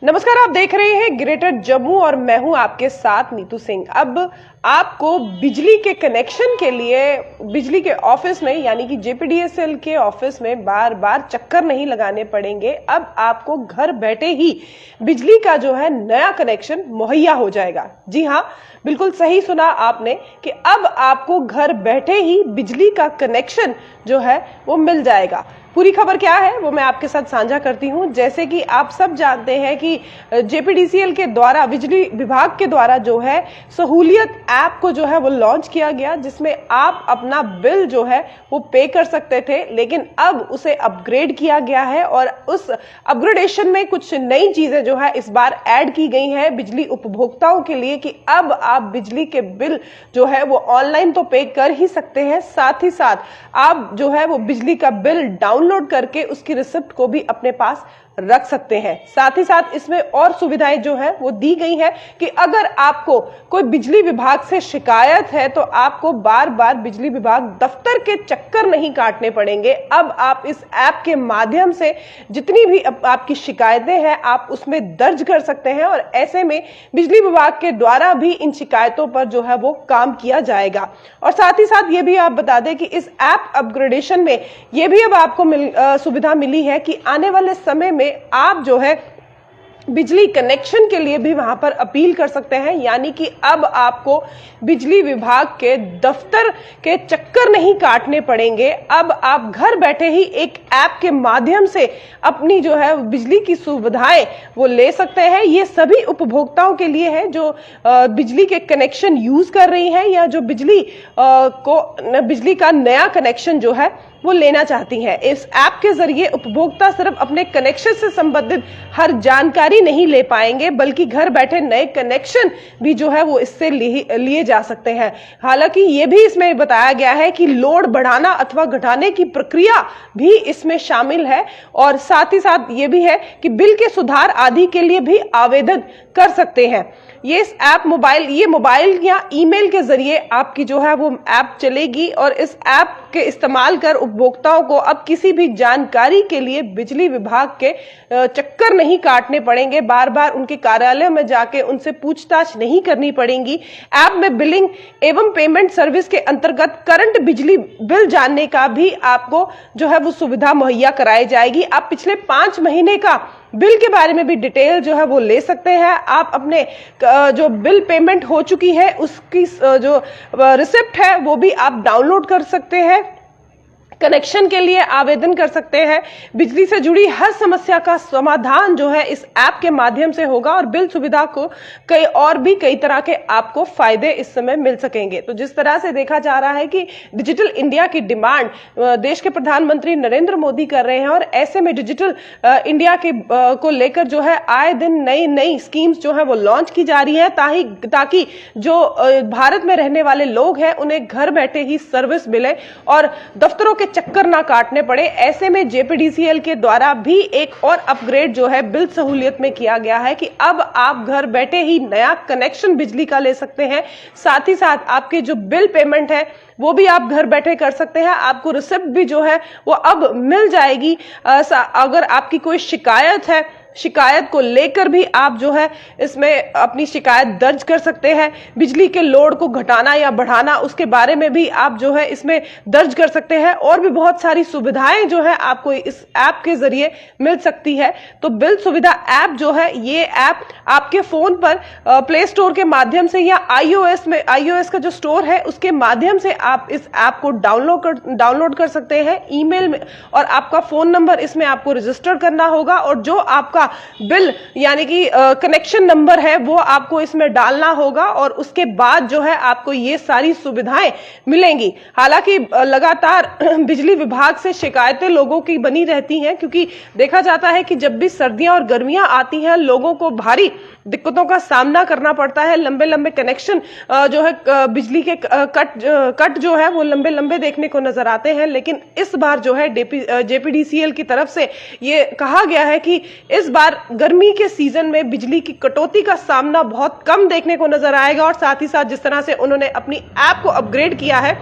नमस्कार, आप देख रहे हैं ग्रेटर जम्मू और मैं हूं आपके साथ नीतू सिंह। अब आपको बिजली के कनेक्शन के लिए बिजली के ऑफिस में यानी कि जेपीडीएसएल के ऑफिस में बार बार चक्कर नहीं लगाने पड़ेंगे। अब आपको घर बैठे ही बिजली का जो है नया कनेक्शन मुहैया हो जाएगा। जी हाँ, बिल्कुल सही सुना आपने कि अब आपको घर बैठे ही बिजली का कनेक्शन जो है वो मिल जाएगा। पूरी खबर क्या है वो मैं आपके साथ साझा करती हूं। जैसे कि आप सब जानते हैं कि जेपीडीसीएल के द्वारा, बिजली विभाग के द्वारा जो है सहूलियत ऐप को जो है वो लॉन्च किया गया, जिसमें आप अपना बिल जो है वो पे कर सकते थे, लेकिन अब उसे अपग्रेड किया गया है और उस अपग्रेडेशन में कुछ नई चीजें जो है इस बार ऐड की गई है बिजली उपभोक्ताओं के लिए कि अब आप बिजली के बिल जो है वो ऑनलाइन तो पे कर ही सकते हैं, साथ ही साथ आप जो है वो बिजली का बिल डाउनलोड करके उसकी रिसिप्ट को भी अपने पास रख सकते हैं। साथ ही साथ इसमें और सुविधाएं जो है वो दी गई है कि अगर आपको कोई बिजली विभाग से शिकायत है तो आपको बार बार बिजली विभाग दफ्तर के चक्कर नहीं काटने पड़ेंगे। अब आप इस ऐप के माध्यम से जितनी भी आपकी शिकायतें हैं आप उसमें दर्ज कर सकते हैं और ऐसे में बिजली विभाग के द्वारा भी इन शिकायतों पर जो है वो काम किया जाएगा। और साथ ही साथ ये भी आप बता दें कि इस ऐप अपग्रेडेशन में ये भी अब आपको सुविधा मिली है कि आने वाले समय में आप जो है बिजली कनेक्शन के लिए भी वहां पर अपील कर सकते हैं, यानी कि अब आपको बिजली विभाग के दफ्तर के चक्कर नहीं काटने पड़ेंगे। अब आप घर बैठे ही एक ऐप के माध्यम से अपनी जो है बिजली की सुविधाएं वो ले सकते हैं। ये सभी उपभोक्ताओं के लिए है जो बिजली के कनेक्शन यूज कर रही हैं या जो बिजली का नया कनेक्शन जो है वो लेना चाहती हैं। इस ऐप के जरिए उपभोक्ता सिर्फ अपने कनेक्शन से संबंधित हर जानकारी नहीं ले पाएंगे, बल्कि घर बैठे नए कनेक्शन भी जो है वो इससे लिए जा सकते हैं। हालांकि ये भी इसमें बताया गया है कि लोड बढ़ाना अथवा घटाने की प्रक्रिया भी इसमें शामिल है और साथ ही साथ ये भी है कि बिल के सुधार आदि के लिए भी आवेदन कर सकते हैं। ये ऐप मोबाइल या ईमेल के जरिए आपकी जो है वो ऐप चलेगी और इस ऐप के इस्तेमाल कर उपभोक्ताओं को अब किसी भी जानकारी के लिए बिजली विभाग के चक्कर नहीं काटने पड़ेंगे, बार बार उनके कार्यालय में जाके उनसे पूछताछ नहीं करनी पड़ेंगी। ऐप में बिलिंग एवं पेमेंट सर्विस के अंतर्गत करंट बिजली बिल जानने का भी आपको जो है वो सुविधा मुहैया कराई जाएगी। आप पिछले 5 महीने का बिल के बारे में भी डिटेल जो है वो ले सकते हैं। आप अपने जो बिल पेमेंट हो चुकी है उसकी जो रिसिप्ट है वो भी आप डाउनलोड कर सकते हैं। कनेक्शन के लिए आवेदन कर सकते हैं। बिजली से जुड़ी हर समस्या का समाधान जो है इस ऐप के माध्यम से होगा और बिल सुविधा को कई तरह के आपको फायदे इस समय मिल सकेंगे। तो जिस तरह से देखा जा रहा है कि डिजिटल इंडिया की डिमांड देश के प्रधानमंत्री नरेंद्र मोदी कर रहे हैं और ऐसे में डिजिटल इंडिया के को लेकर जो है आए दिन नई स्कीम्स जो है वो लॉन्च की जा रही है ताकि जो भारत में रहने वाले लोग हैं उन्हें घर बैठे ही सर्विस मिले और दफ्तरों के चक्कर ना काटने पड़े। ऐसे में जेपीडीसीएल के द्वारा भी एक और अपग्रेड जो है बिल सहूलियत में किया गया है कि अब आप घर बैठे ही नया कनेक्शन बिजली का ले सकते हैं। साथ ही साथ आपके जो बिल पेमेंट है वो भी आप घर बैठे कर सकते हैं। आपको रिसिप्ट भी जो है वो अब मिल जाएगी। अगर आपकी कोई शिकायत है, शिकायत को लेकर भी आप जो है इसमें अपनी शिकायत दर्ज कर सकते हैं। बिजली के लोड को घटाना या बढ़ाना उसके बारे में भी आप जो है इसमें दर्ज कर सकते हैं और भी बहुत सारी सुविधाएं जो है आपको इस ऐप के जरिए मिल सकती है। तो बिल सुविधा ऐप जो है ये ऐप आपके फोन पर प्ले स्टोर के माध्यम से या आईओएस का जो स्टोर है उसके माध्यम से आप इस ऐप को डाउनलोड कर सकते हैं ईमेल में और आपका फोन नंबर इसमें आपको रजिस्टर करना होगा और जो आपका बिल यानी कि कनेक्शन नंबर है वो आपको इसमें डालना होगा और उसके बाद जो है आपको ये सारी सुविधाएं मिलेंगी। हालांकि लगातार बिजली विभाग से शिकायतें लोगों की बनी रहती हैं क्योंकि देखा जाता है कि जब भी सर्दियां और गर्मियां आती हैं लोगों को भारी दिक्कतों का सामना करना पड़ता है। लंबे कनेक्शन जो है बिजली के कट जो है वो लंबे देखने को नजर आते हैं, लेकिन इस बार जो है जेपीडीसीएल की तरफ से ये कहा गया है कि इस बार गर्मी के सीजन में बिजली की कटौती का सामना बहुत कम देखने को नजर आएगा और साथ ही साथ जिस तरह से उन्होंने अपनी ऐप को अपग्रेड किया है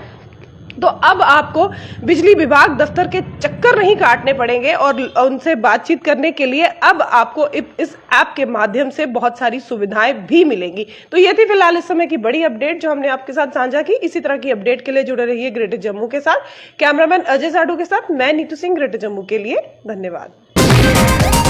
तो अब आपको बिजली विभाग दफ्तर के चक्कर नहीं काटने पड़ेंगे और उनसे बातचीत करने के लिए अब आपको इस ऐप के माध्यम से बहुत सारी सुविधाएं भी मिलेंगी। तो ये थी फिलहाल इस समय की बड़ी अपडेट जो हमने आपके साथ साझा की। इसी तरह की अपडेट के लिए जुड़े रहिए ग्रेटर जम्मू के साथ। कैमरामैन अजय साडू के साथ मैं नीतू सिंह, ग्रेटर जम्मू के लिए। धन्यवाद।